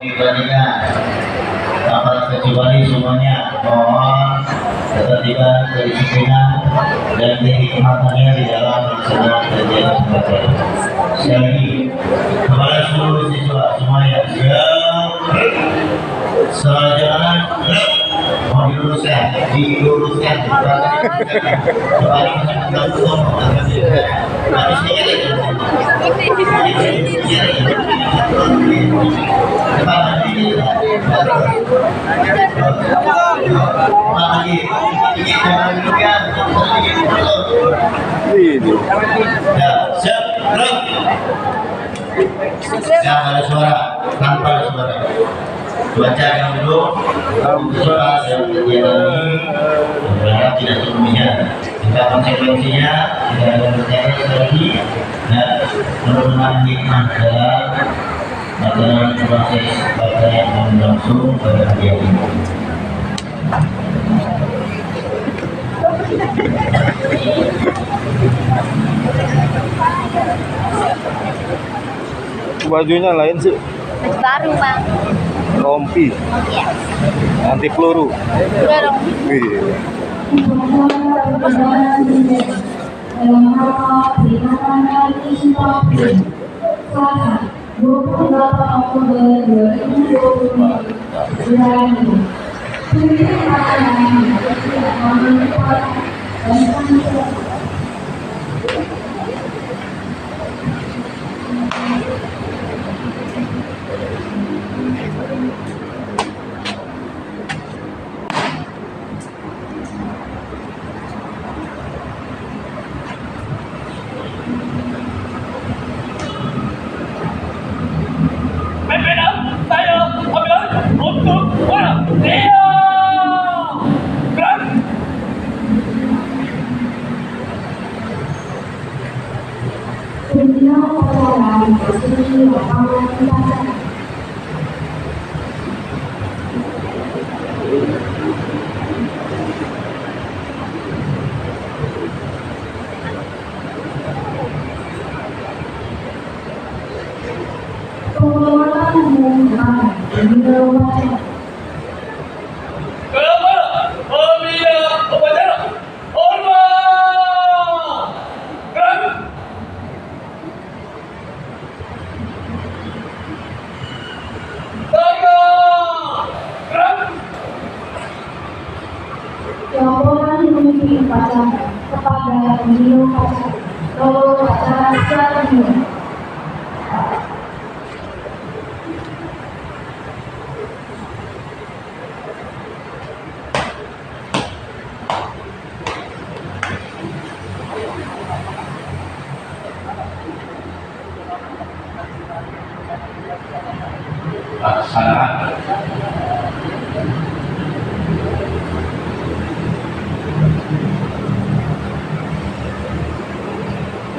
Dibandingkan aparat kecuali semuanya mohon ketertiban, kedisiplinan dan kehikmatannya di dalam melaksanakan kegiatan belajar. Sekali lagi kepada seluruh siswa semuanya siap. Setelah jalan mau diluruskan ada suara tanpa ada suara. Bacakan dulu soal dan kegiatan ini tidak sepenuhnya kita konsekuensinya tidak ada berjalan lagi dan merupakan hikmah dalam proses baca yang berlangsung pada hari ini. Bajunya lain sih. Baju baru bang. Rompi. Iya. Anti peluru. Udah dong. Iya. Laporan memimpin upacara kepada pemilu upacara Lolo upacara secara umum. Laksanaan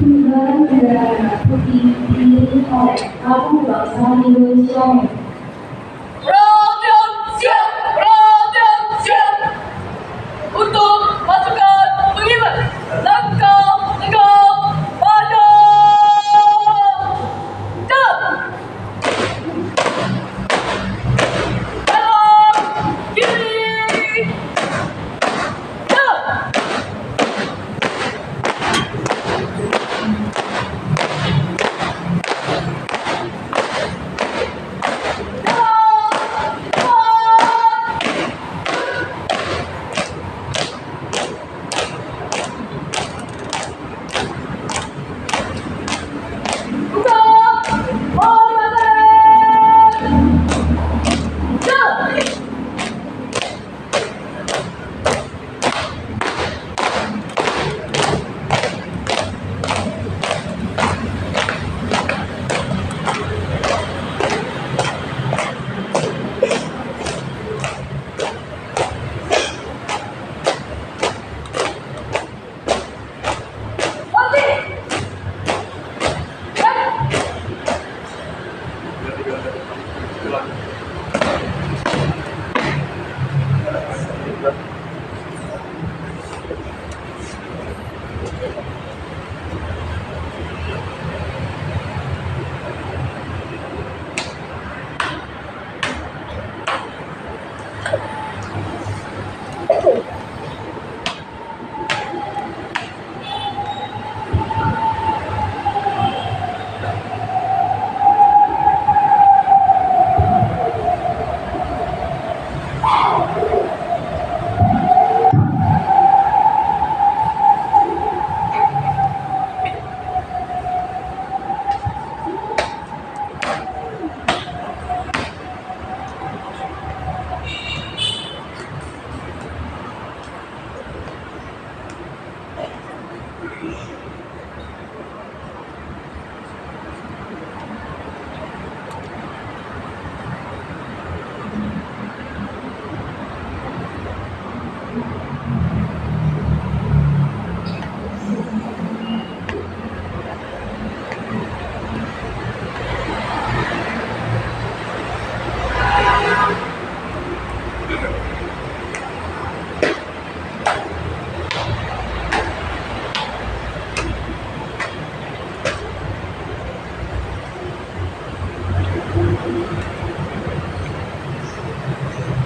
Pengibaran bendera merah putih diiringi oleh lagu bangsa Indonesia. Rakyat siap untuk pasukan pengibar. Langkah tegak maju. Kanan kiri.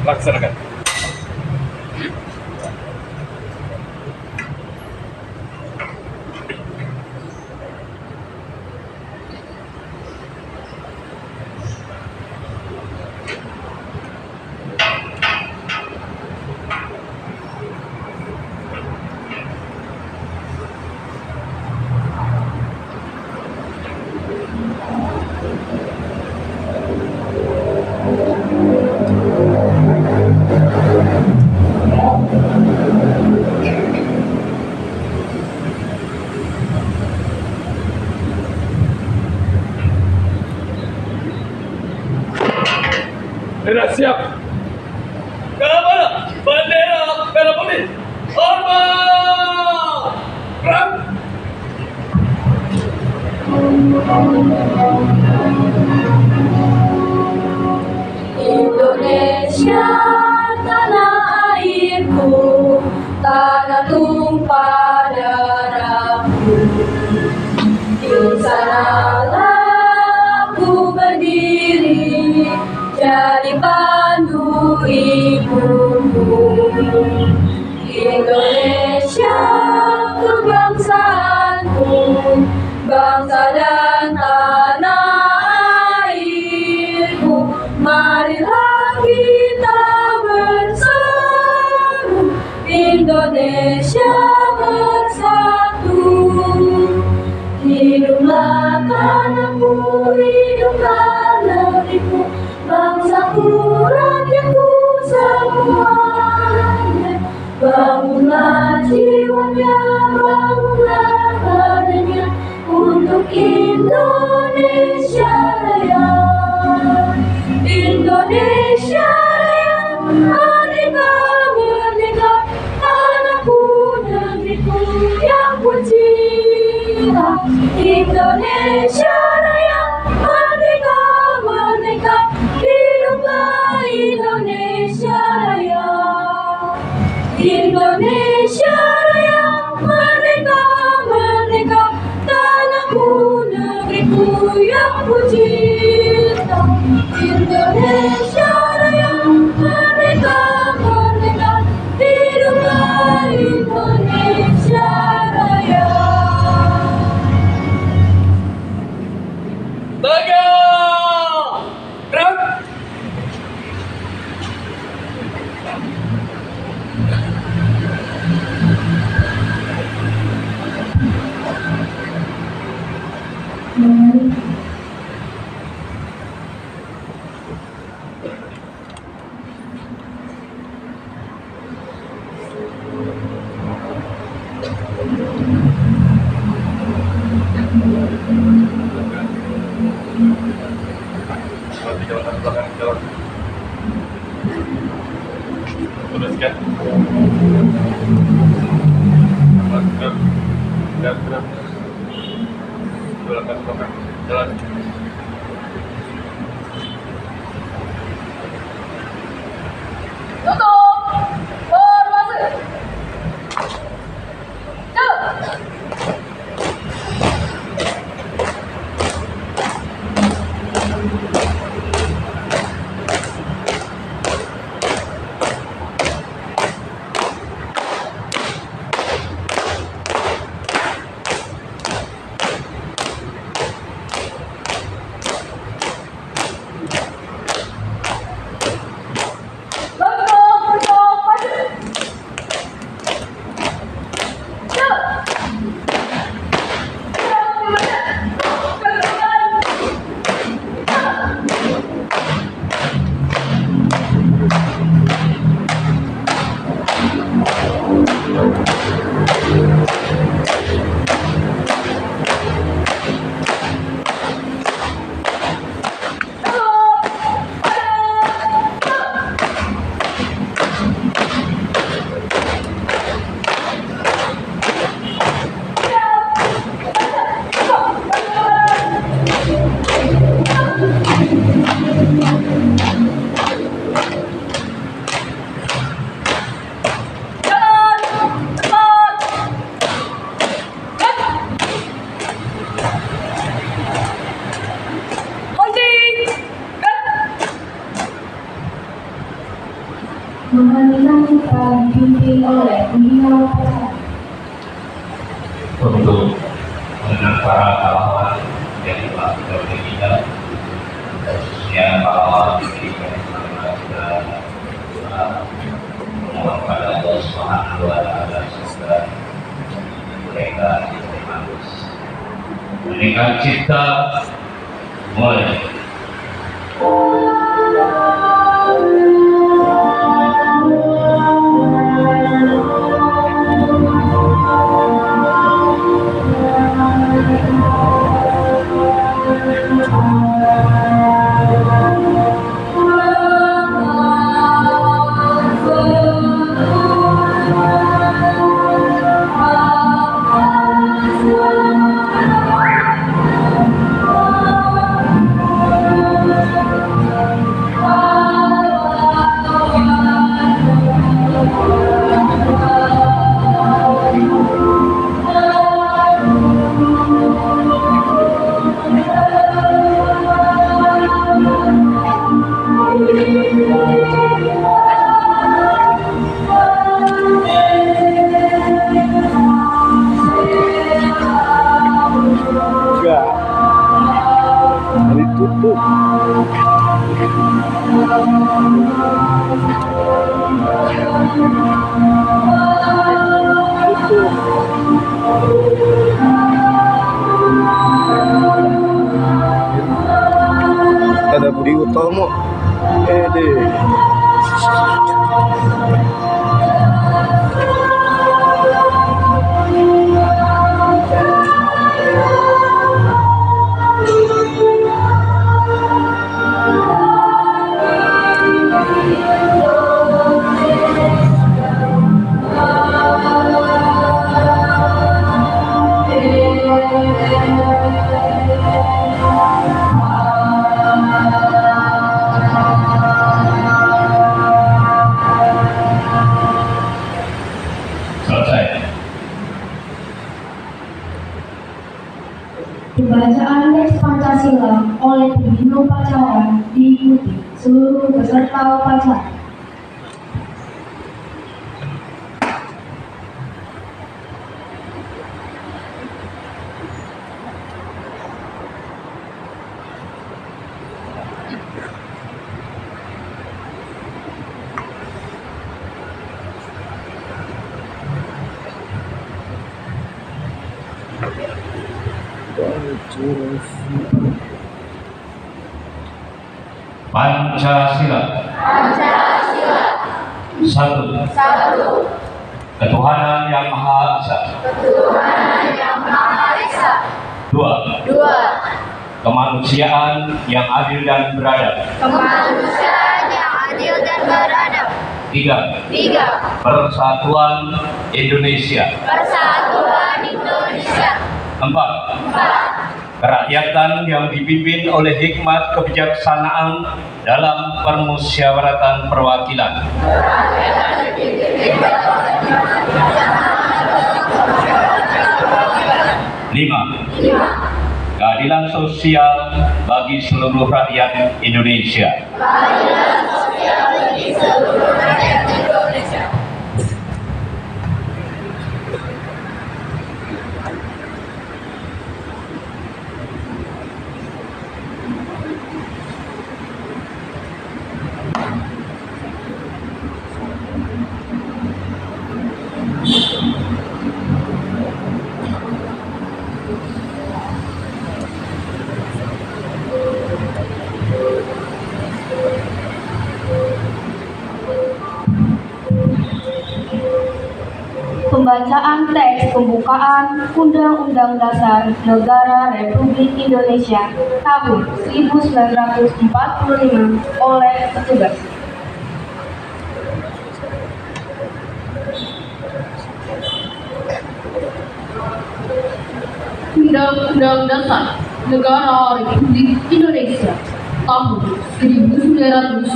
Laksanakan. Bendera siap. Ke mana? Bendera merah putih. Hormat. Perang. Indonesia tanah airku, tanah tumpah darahku. Di sanalah ku berdiri, jadi pandu ibuku. Indonesia kebangsaanku, bangsa dan tanah airku. Marilah kita bersatu, Indonesia bersatu. Hiduplah tanahku, hiduplah negeriku, bangsaku, rakyatku semuanya. Bangunlah jiwanya, bangunlah badannya, untuk Indonesia Raya. Indonesia Raya, merdeka, merdeka, tanahku, negeriku yang ku cinta. Indonesia Raya, merdeka, merdeka, hiduplah Indonesia Raya. Indonesia Raya, merdeka, merdeka, tanahku, negeriku yang ku cinta. Indonesia Raya, merdeka, merdeka, hiduplah Indonesia Raya. Tegak. Perang. Jalan. Teruskan. Gerak. Belakang. Jalan. Tutup. Formasi. Jalan. Menghentikan kita dipimpin oleh beliau upacara. Untuk mengenang para pahlawan yang telah kita khususnya pahlawan di mohon pada Allah Subhanahu wa Ta'ala semoga mereka diterima meningkat cipta mulai. Ditutup. Ada Budi Utomo. Deh. Pembacaan teks Pancasila oleh pembina upacara diikuti seluruh peserta upacara. Pancasila. Satu. Ketuhanan Yang Maha Esa. Dua. Kemanusiaan yang adil dan beradab. Tiga. Persatuan Indonesia. Empat. Kerakyatan yang dipimpin oleh hikmat kebijaksanaan dalam permusyawaratan perwakilan. 5. Keadilan sosial bagi seluruh rakyat Indonesia. Pembacaan teks pembukaan Undang-Undang Dasar Negara Republik Indonesia tahun 1945 oleh petugas. Undang-Undang Dasar Negara Republik Indonesia tahun 1945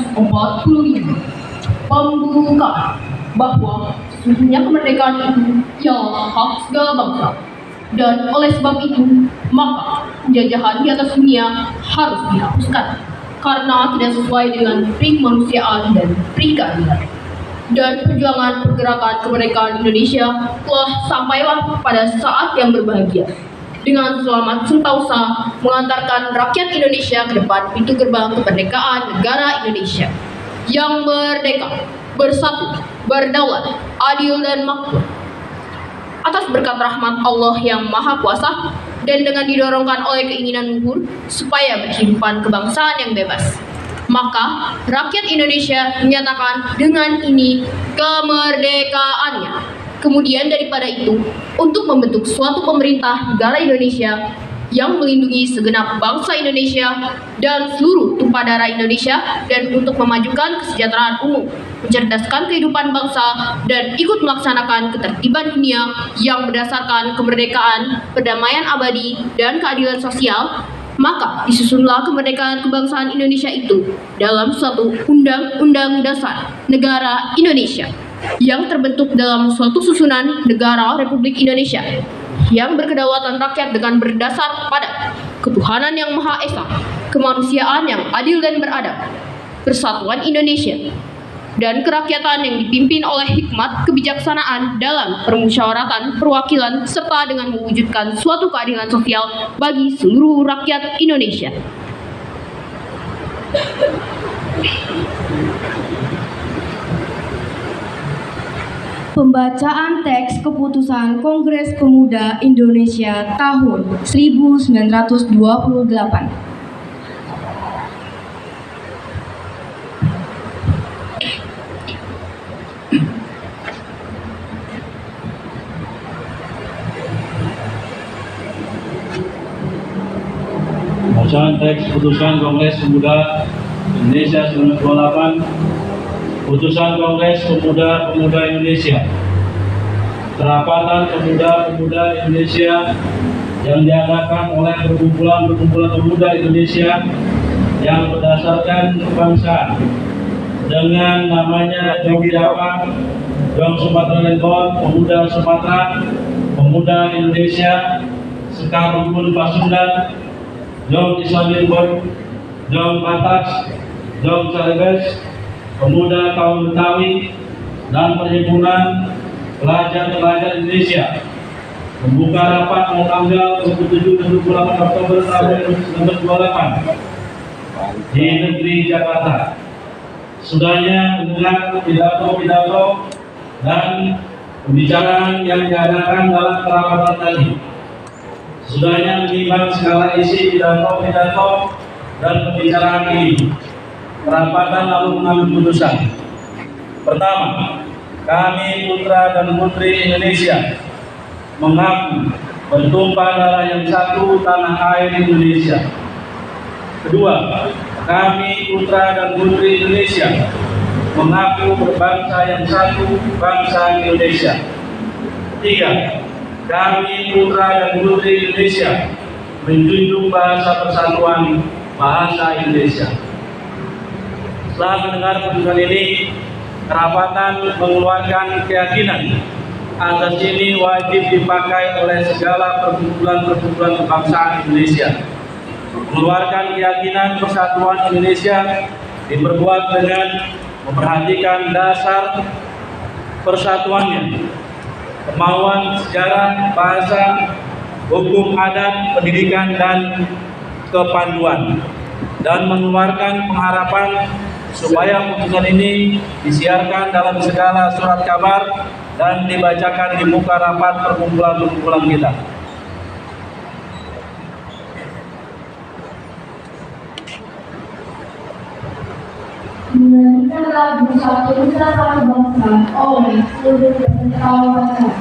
pembukaan bahwa sesungguhnya kemerdekaan itu ialah hak segala bangsa, dan oleh sebab itu maka penjajahan di atas dunia harus dihapuskan karena tidak sesuai dengan prinsip kemanusiaan dan keadilan. dan perjuangan pergerakan kemerdekaan Indonesia telah sampailah pada saat yang berbahagia. Dengan selamat sentosa mengantarkan rakyat Indonesia ke depan pintu gerbang kemerdekaan negara Indonesia yang merdeka, bersatu, berdaulat, adil dan makmur. Atas berkat rahmat Allah yang Maha Kuasa dan dengan didorongkan oleh keinginan luhur supaya berkehidupan kebangsaan yang bebas, maka rakyat Indonesia menyatakan dengan ini kemerdekaannya. Kemudian daripada itu, untuk membentuk suatu pemerintah negara Indonesia yang melindungi segenap bangsa Indonesia dan seluruh tumpah darah Indonesia, dan untuk memajukan kesejahteraan umum, mencerdaskan kehidupan bangsa, dan ikut melaksanakan ketertiban dunia yang berdasarkan kemerdekaan, perdamaian abadi, dan keadilan sosial, maka disusunlah kemerdekaan kebangsaan Indonesia itu dalam suatu Undang-Undang Dasar Negara Indonesia yang terbentuk dalam suatu susunan negara Republik Indonesia yang berkedaulatan rakyat dengan berdasar pada ketuhanan yang Maha Esa, kemanusiaan yang adil dan beradab, persatuan Indonesia, dan kerakyatan yang dipimpin oleh hikmat kebijaksanaan dalam permusyawaratan perwakilan serta dengan mewujudkan suatu keadilan sosial bagi seluruh rakyat Indonesia. Pembacaan teks keputusan Kongres Pemuda Indonesia tahun 1928. Bacaan teks keputusan Kongres Pemuda Indonesia 1928. Putusan Kongres Pemuda Indonesia. Kerapatan pemuda Indonesia yang diadakan oleh perkumpulan pemuda Indonesia yang berdasarkan kebangsaan dengan namanya Jom Java, Jom Sumatera Lembon, Pemuda Sumatera, Pemuda Indonesia, Sekar Rumpun Pasundan, Jom Islamilbon, Jom Batak, Jom Salebes, Pemuda Kaum Betawi, dan Perhimpunan Pelajar-Pelajar Indonesia membuka rapat pada tanggal 27 dan 28 Oktober tahun 1928 di negeri Jakarta. Sudahnya mendengar pidato-pidato dan pembicaraan yang diadakan dalam kerapatan tadi. Sudahnya menimbang segala isi pidato-pidato dan pembicaraan ini, kerapatan lalu mengambil putusan. Pertama, kami putra dan putri Indonesia mengaku bertumpah darah yang satu tanah air Indonesia. Kedua, kami putra dan putri Indonesia mengaku berbangsa yang satu, bangsa Indonesia. Tiga, kami putra dan putri Indonesia menjunjung bahasa persatuan, bahasa Indonesia. Setelah mendengar putusan ini, kerapatan mengeluarkan keyakinan atas ini wajib dipakai oleh segala perkumpulan kebangsaan Indonesia. Mengeluarkan keyakinan persatuan Indonesia diperbuat dengan memperhatikan dasar persatuannya, kemauan sejarah, bahasa, hukum adat, pendidikan, dan kepanduan, dan mengeluarkan pengharapan supaya putusan ini disiarkan dalam segala surat kabar dan dibacakan di muka rapat perkumpulan kita. Menyanyikanlah bersatu usaha bangsa oleh seluruh peserta upacara.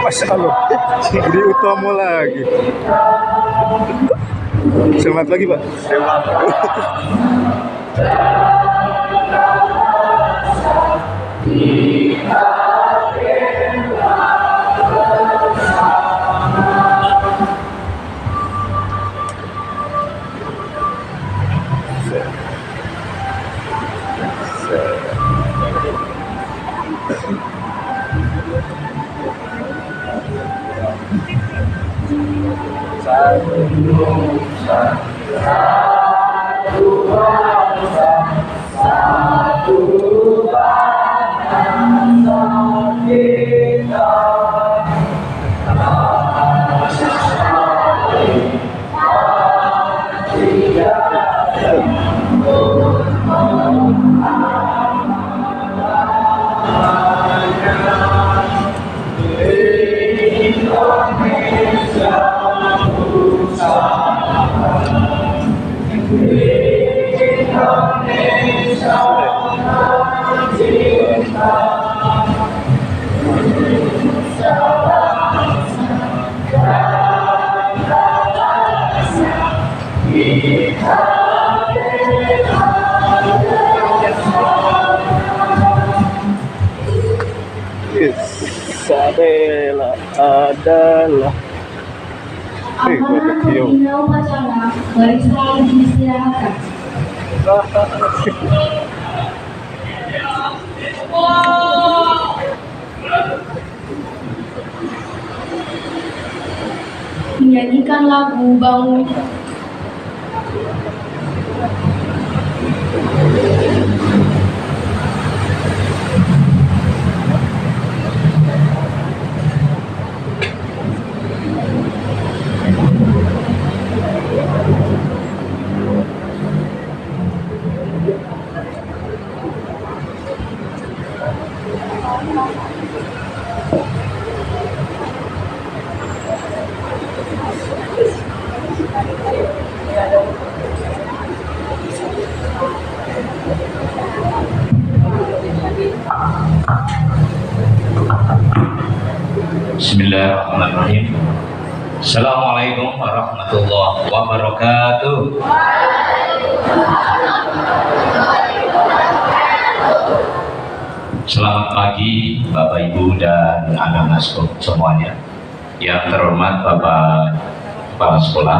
Masya Allah, Budi Utomo lagi. Selamat pagi Pak. Isabella adalah Apakah pembina upacara barisan diistirahatkan? Menyanyikan lagu Bangun. Bismillahirrahmanirrahim. Assalamualaikum warahmatullahi wabarakatuh. Selamat pagi Bapak Ibu dan anak-anak semuanya. Yang terhormat Bapak Kepala Sekolah,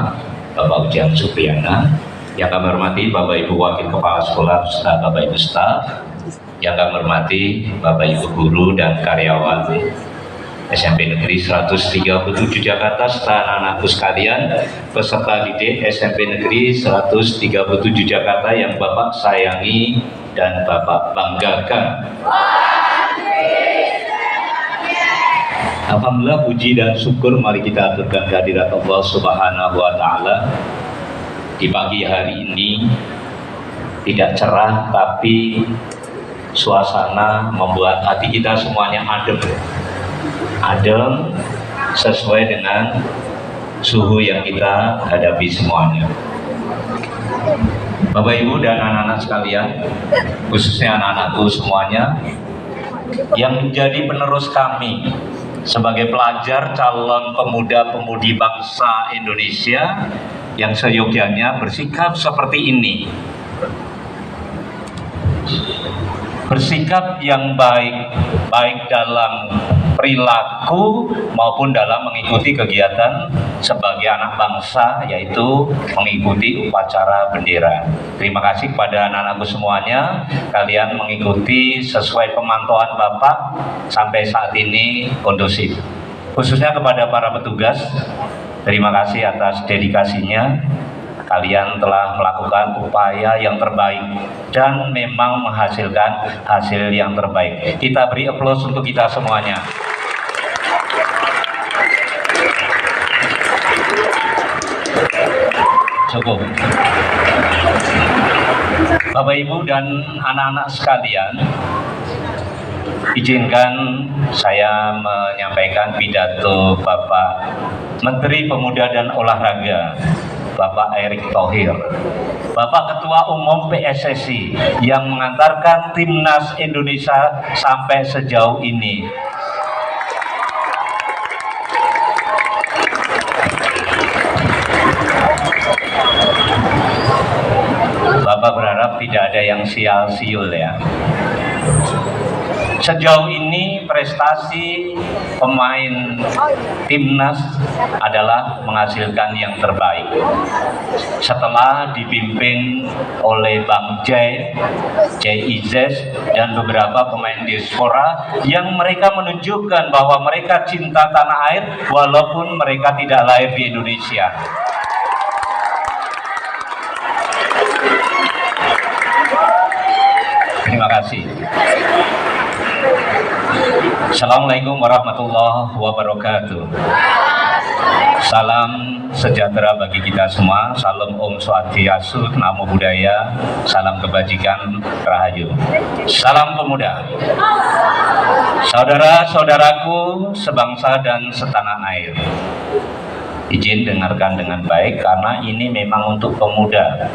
Bapak Ujang Supriyana. Yang kami hormati Bapak Ibu Wakil Kepala Sekolah serta Bapak Ibu staf. Yang kami hormati Bapak Ibu guru dan karyawan SMP Negeri 137 Jakarta serta anak-anakku sekalian, peserta didik SMP Negeri 137 Jakarta yang Bapak sayangi dan Bapak banggakan. Alhamdulillah, puji dan syukur mari kita aturkan kehadirat Allah Subhanahu wa Ta'ala. Di pagi hari ini tidak cerah, tapi suasana membuat hati kita semuanya adem sesuai dengan suhu yang kita hadapi semuanya. Bapak Ibu dan anak-anak sekalian, khususnya anak-anakku semuanya yang menjadi penerus kami sebagai pelajar calon pemuda-pemudi bangsa Indonesia yang seyogyanya bersikap seperti ini. Bersikap yang baik dalam perilaku maupun dalam mengikuti kegiatan sebagai anak bangsa, yaitu mengikuti upacara bendera. Terima kasih kepada anak-anakku semuanya, kalian mengikuti sesuai pemantauan Bapak sampai saat ini kondusif. Khususnya kepada para petugas, terima kasih atas dedikasinya. Kalian telah melakukan upaya yang terbaik dan memang menghasilkan hasil yang terbaik. Kita beri aplaus untuk kita semuanya. Cukup. Bapak Ibu dan anak-anak sekalian, izinkan saya menyampaikan pidato Bapak Menteri Pemuda dan Olahraga, Bapak Erick Thohir, Bapak Ketua Umum PSSI yang mengantarkan timnas Indonesia sampai sejauh ini. yang sial-siul ya. Sejauh ini prestasi pemain timnas adalah menghasilkan yang terbaik. Setelah dipimpin oleh Bang Jay Izes dan beberapa pemain diaspora yang mereka menunjukkan bahwa mereka cinta tanah air walaupun mereka tidak lahir di Indonesia. Terima kasih. Assalamualaikum warahmatullahi wabarakatuh. Salam sejahtera bagi kita semua. Salam Om Swastiastu, Namo Buddhaya, salam kebajikan, Rahayu. Salam pemuda. Saudara-saudaraku sebangsa dan setanah air. Izin dengarkan dengan baik karena ini memang untuk pemuda.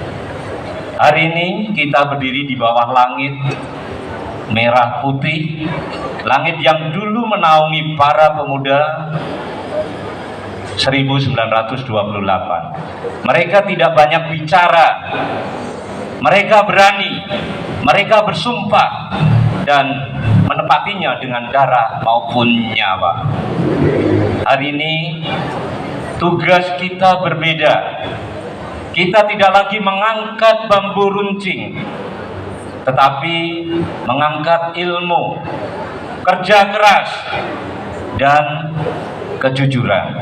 Hari ini kita berdiri di bawah langit merah putih, langit yang dulu menaungi para pemuda 1928. Mereka tidak banyak bicara, mereka berani, mereka bersumpah dan menepatinya dengan darah maupun nyawa. Hari ini tugas kita berbeda. Kita tidak lagi mengangkat bambu runcing, tetapi mengangkat ilmu, kerja keras, dan kejujuran.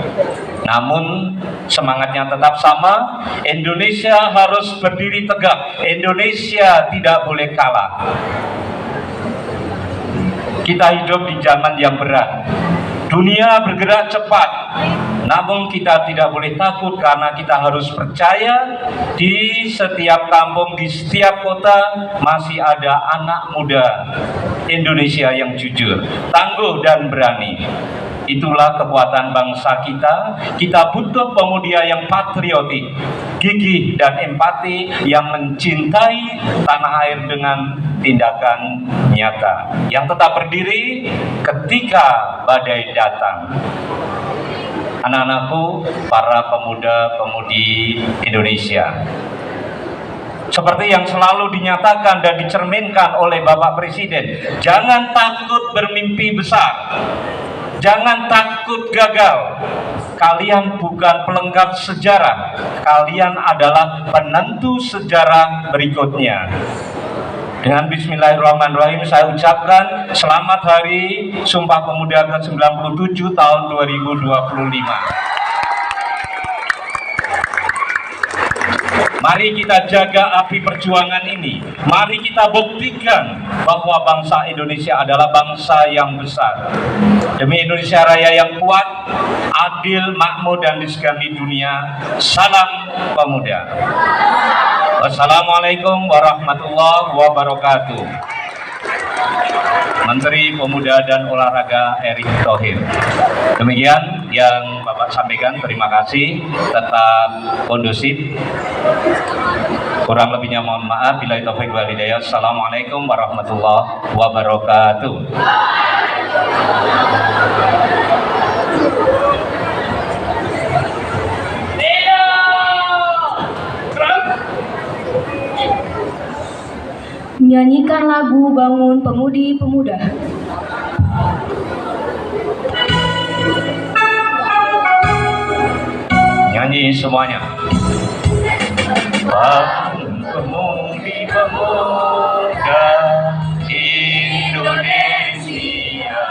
Namun semangatnya tetap sama. Indonesia harus berdiri tegak. Indonesia tidak boleh kalah. Kita hidup di zaman yang berat. Dunia bergerak cepat. Namun kita tidak boleh takut karena kita harus percaya di setiap kampung, di setiap kota masih ada anak muda Indonesia yang jujur, tangguh dan berani. Itulah kekuatan bangsa kita. Kita butuh pemuda yang patriotik, gigih dan empati, yang mencintai tanah air dengan tindakan nyata, yang tetap berdiri ketika badai datang. Anak-anakku, para pemuda-pemudi Indonesia, seperti yang selalu dinyatakan dan dicerminkan oleh Bapak Presiden, jangan takut bermimpi besar, jangan takut gagal. Kalian bukan pelengkap sejarah, kalian adalah penentu sejarah berikutnya. Dengan bismillahirrahmanirrahim saya ucapkan selamat Hari Sumpah Pemuda ke-97 tahun 2025. Mari kita jaga api perjuangan ini. Mari kita buktikan bahwa bangsa Indonesia adalah bangsa yang besar. Demi Indonesia Raya yang kuat, adil, makmur, dan disegani dunia. Salam pemuda. Wassalamualaikum warahmatullahi wabarakatuh. Menteri Pemuda dan Olahraga Erick Thohir. Demikian yang Bapak sampaikan. Terima kasih. Tetap kondusif. Kurang lebihnya mohon maaf. Billahi taufiq wal hidayah. Assalamualaikum warahmatullahi wabarakatuh. Menyanyikan lagu Bangun Pemudi Pemuda. Nyanyi semuanya. Bangun pemudi pemuda Indonesia,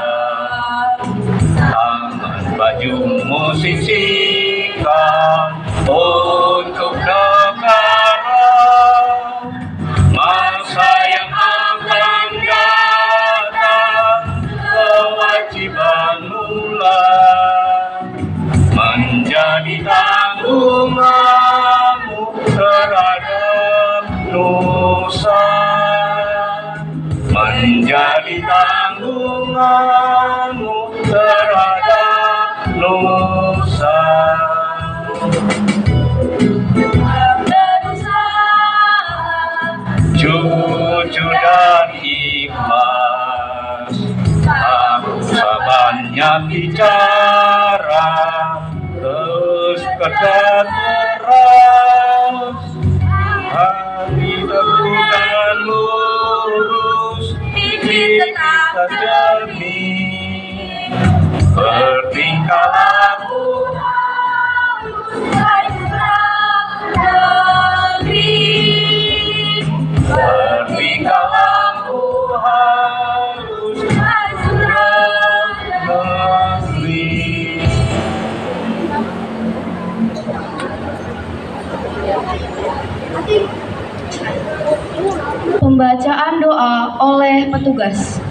tangan bajumu sisihkan untuk negara. Masa yang akan datang, kewajiban mula menjadi tanggunganmu terhadap nusa, menjadi tanggunganmu terhadap nusa. Jujur dan ikhlas, tak banyak bicara, terus kerja keras, hati teguh dan demi bertingkah laku bertingkah laku harus negeri. Pembacaan doa oleh petugas.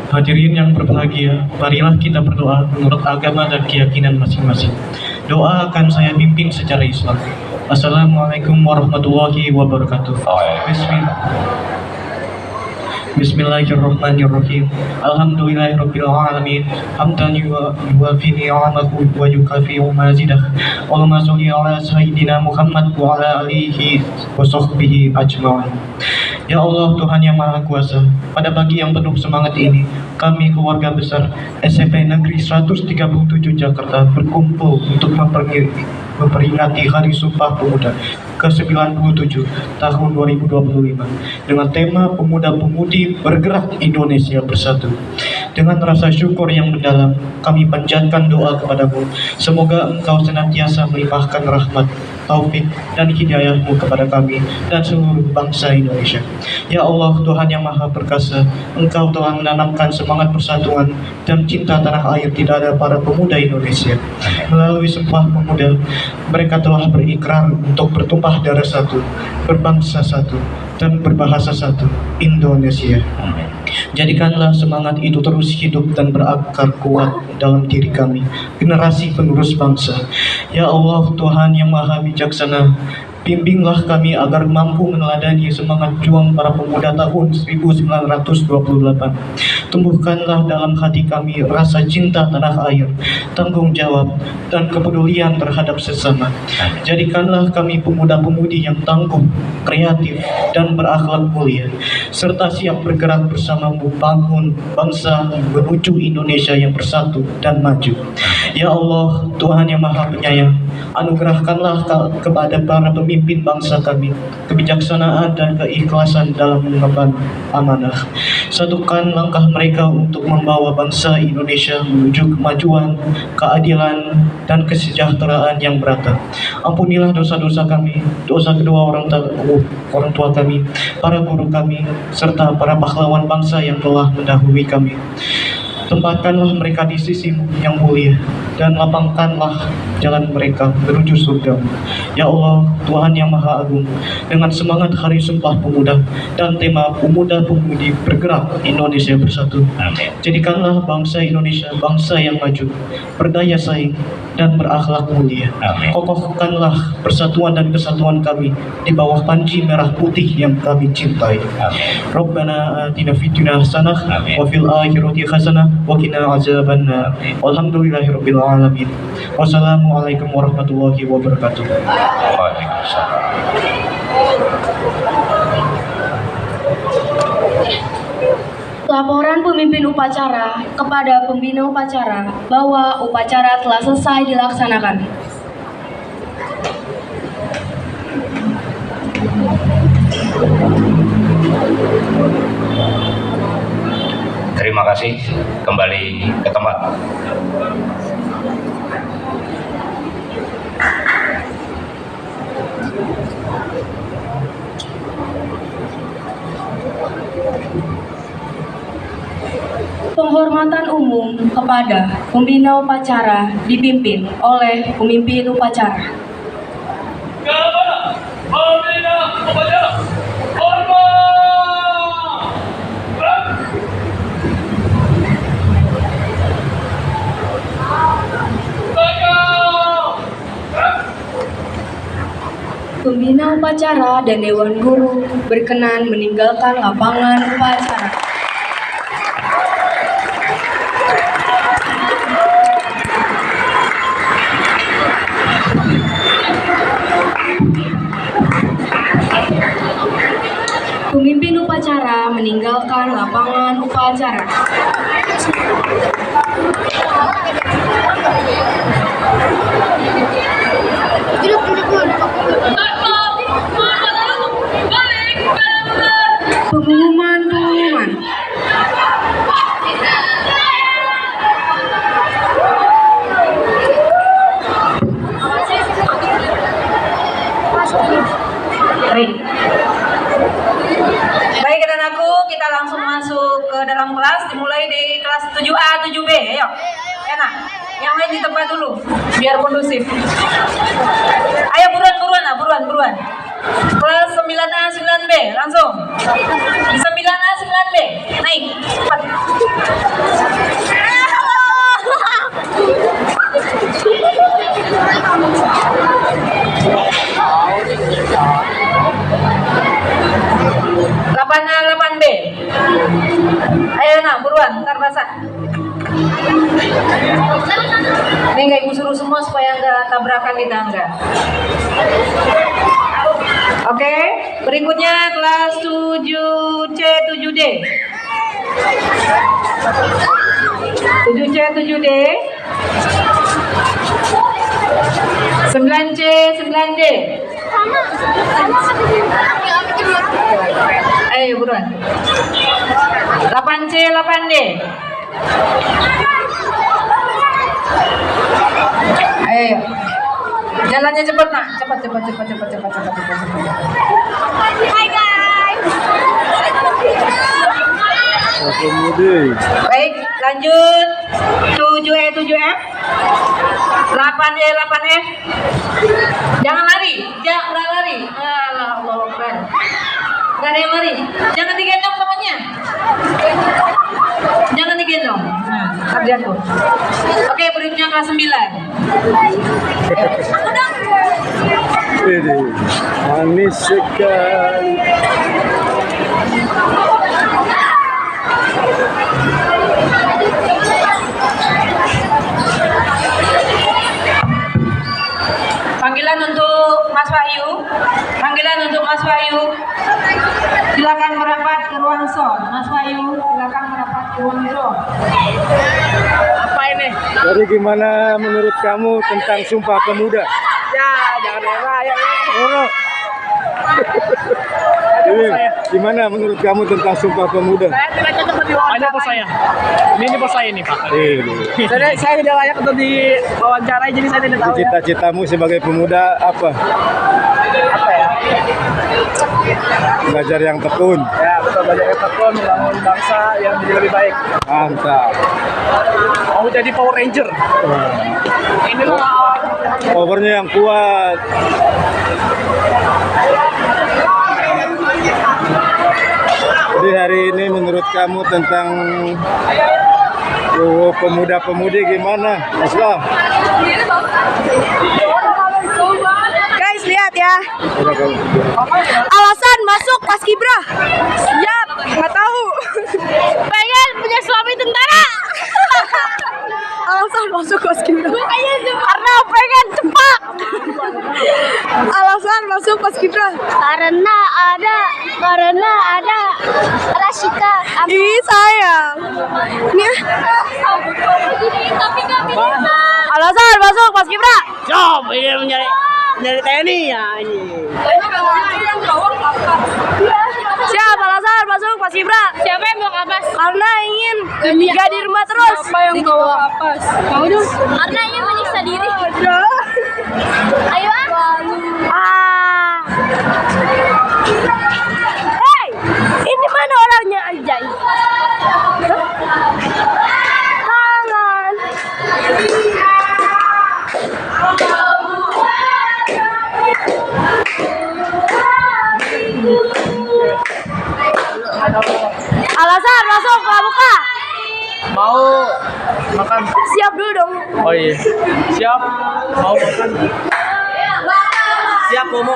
Hadirin yang berbahagia, marilah kita berdoa menurut agama dan keyakinan masing-masing. Doa akan saya pimpin secara Islam. Assalamualaikum warahmatullahi wabarakatuh. Bismillahirrahmanirrahim. Alhamdulillahirrabbilalamin. Hamdan yuwafi ni'amahu wa yukafi'u mazidah. Allahumma sholli ala sayyidina Muhammad wa ala alihi wa sahbihi ajma'in. Ya Allah, Tuhan yang Maha Kuasa, pada pagi yang penuh semangat ini, kami keluarga besar SMP Negeri 137 Jakarta berkumpul untuk memperingati Hari Sumpah Pemuda ke-97 tahun 2025 dengan tema Pemuda-Pemudi Bergerak Indonesia Bersatu. Dengan rasa syukur yang mendalam, kami panjatkan doa kepadamu. Semoga Engkau senantiasa melimpahkan rahmat, taufik, dan hidayah-Mu kepada kami dan seluruh bangsa Indonesia. Ya Allah, Tuhan yang Maha Perkasa, Engkau telah menanamkan semangat persatuan dan cinta tanah air di dada para pemuda Indonesia. Melalui Sumpah Pemuda, mereka telah berikrar untuk bertumpah darah satu, berbangsa satu, dan berbahasa satu, Indonesia. Jadikanlah semangat itu terus hidup dan berakar kuat dalam diri kami, generasi penerus bangsa. Ya Allah, Tuhan yang Maha Bijaksana, bimbinglah kami agar mampu meneladani semangat juang para pemuda tahun 1928. Tumbuhkanlah dalam hati kami rasa cinta tanah air, tanggung jawab, dan kepedulian terhadap sesama. Jadikanlah kami pemuda-pemudi yang tangguh, kreatif, dan berakhlak mulia, serta siap bergerak bersamamu bangun bangsa menuju Indonesia yang bersatu dan maju. Ya Allah, Tuhan yang Maha Penyayang, anugerahkanlah kepada para pemimpin bangsa kami kebijaksanaan dan keikhlasan dalam mengemban amanah. Satukan langkah mereka untuk membawa bangsa Indonesia menuju kemajuan, keadilan, dan kesejahteraan yang merata. Ampunilah dosa-dosa kami, dosa kedua orang tua kami, para guru kami, serta para pahlawan bangsa yang telah mendahului kami. Tempatkanlah mereka di sisi-Mu yang mulia, dan lapangkanlah jalan mereka menuju surga-Mu. Ya Allah, Tuhan yang Maha Agung, dengan semangat Hari Sumpah Pemuda dan tema Pemuda-Pemudi Bergerak Indonesia Bersatu, jadikanlah bangsa Indonesia bangsa yang maju, berdaya saing, dan berakhlak mulia. Kokohkanlah persatuan dan kesatuan kami di bawah panji merah putih yang kami cintai. Rabbana atina fid dunya hasanah wa fil akhirati hasanah wa qina azabannar. Walhamdulillahirabbil alamin. Wassalamualaikum warahmatullahi wabarakatuh. Waalaikumsalam. Laporan pemimpin upacara kepada pembina upacara bahwa upacara telah selesai dilaksanakan. Terima kasih, kembali ke tempat. Penghormatan umum kepada pembina upacara dipimpin oleh pemimpin upacara. Kepada pembina upacara, hormat. Pembina upacara dan Dewan Guru berkenan meninggalkan lapangan upacara. Pemimpin upacara meninggalkan lapangan upacara. Pengumuman. Baik anak-anakku, kita langsung masuk ke dalam kelas, dimulai di kelas 7A, 7B. Ayo, enak. Yang lain di tempat dulu, biar kondusif. Ayo buruan. Kelas 9A, 9B, langsung. 9A, 9B, naik. Cepat. Delapan A, 8B. Ayo nak, buruan, ntar basah. Ini nggak ibu suruh semua supaya nggak tabrakan di tangga. Oke, berikutnya kelas 7C, 7D. 7C, 7D. 9C, 9D. Ayo buruan. 8C, 8D. Ayo. Jalannya cepat nak, cepat. Hai guys. Baik, lanjut. 7E, 7F. 8E, 8F. Jangan lari. Allah Akbar. Gak ada yang lari. Jangan digendong temannya. Jangan digendong. Nah, jatuh. Oke, berikutnya kelas 9. Ini manis sekali. Panggilan untuk Mas Wahyu. Silakan merapat ke ruang zon. Mas Wahyu, silakan merapat ke ruang zon. Apa ini? Jadi gimana menurut kamu tentang Sumpah Pemuda? Ya, jangan ya. Oh. Jadi, gimana menurut kamu tentang Sumpah Pemuda? Saya tidak cocok untuk diwawancara. Bos saya. Ini bos saya ini, Pak. Saya tidak layak untuk diwawancarai, jadi saya tidak tahu. Cita-citamu sebagai pemuda apa? Apa ya? Belajar yang tekun. Ya, betul, belajar yang tekun, membangun bangsa yang menjadi lebih baik. Mantap. Mau jadi Power Ranger. Inilah Powernya yang kuat. Jadi hari ini menurut kamu tentang pemuda-pemudi gimana, Islam? Guys, lihat ya. Alasan masuk Paskibra. Siap, nggak tahu. Pengen punya suami tentara. Alasan masuk Paskibra. Karena pengen cepat. Alasan masuk Paskibra. Karena ada Rasika. Ih, sayang. Nih. Tapi nggak bisa. Alasan masuk Paskibra. job ini menjadi TNI ya ini. Siapa alasan masuk Paskibra? Siapa yang bawa kapas? Karena ingin tinggal di rumah terus. Siapa yang bawa kapas? Mau dong. Karena ingin menyiksa diri. Ayo Hei, ini mana orangnya Anjay? Tangan. Alasan masuk pramuka. Mau makan? Siap dulu dong. Oh iya. Siap. Mau makan? Siap Bomo.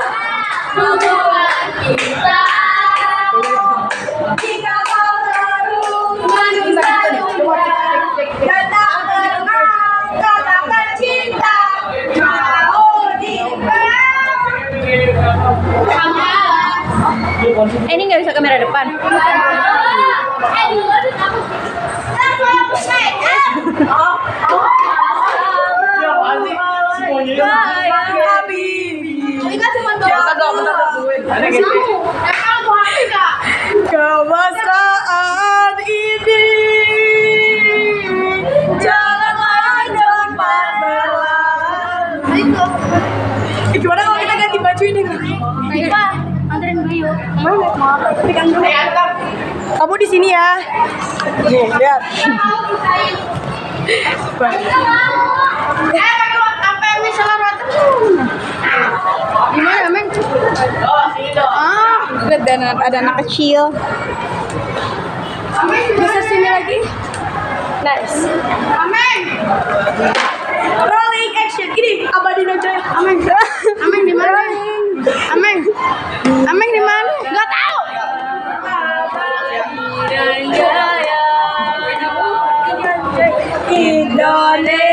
Ini nggak bisa kamera depan. Kemesraan ini janganlah cepat berlalu. Gimana kalau kita ganti baju ini? Anterin gue yuk. Kamu di sini ya. Nih, lihat. Gimana, men? Ada anak kecil. Bisa sini lagi. Nice. Rolling action. Ini abadi Jaya. Ameng di mana? Ameng di mana? Gak tahu. Indonesia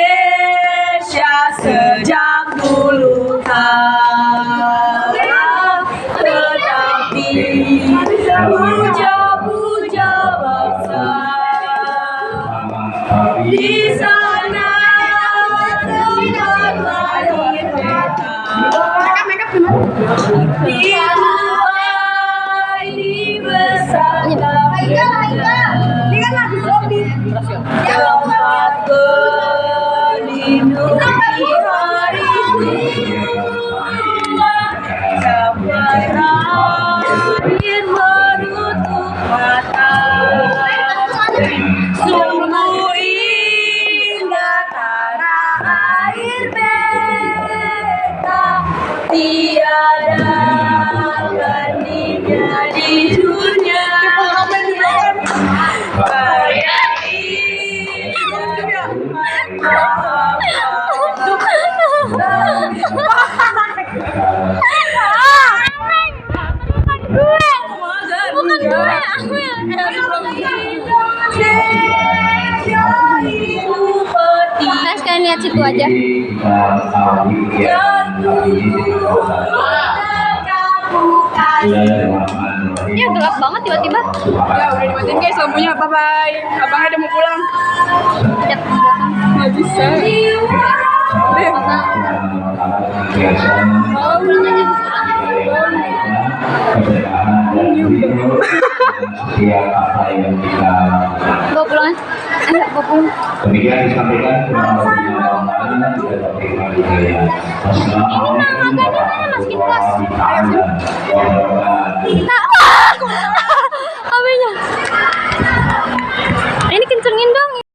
sejak dulu kala, tetapi puja-puja bangsa di sana tempat lahir kita. Dimulai dibesarkan ini kan lagi zombie. Tempat berlindung di hari tua sampai akhir menutup mata. Sungguh indah tanah air beta, tiada bandingnya di dunia. Bukan gue, aku yang Guys, kalian lihat situ aja. Ya gelap banget tiba-tiba. Ya udah dimatiin guys lampunya, bye bye. Abangnya udah mau pulang. Cep ke belakang. Nggak bisa. Oh, pulang aja. Bawa pulang. Bawa pulang. Demikian disampaikan kurang lebihnya.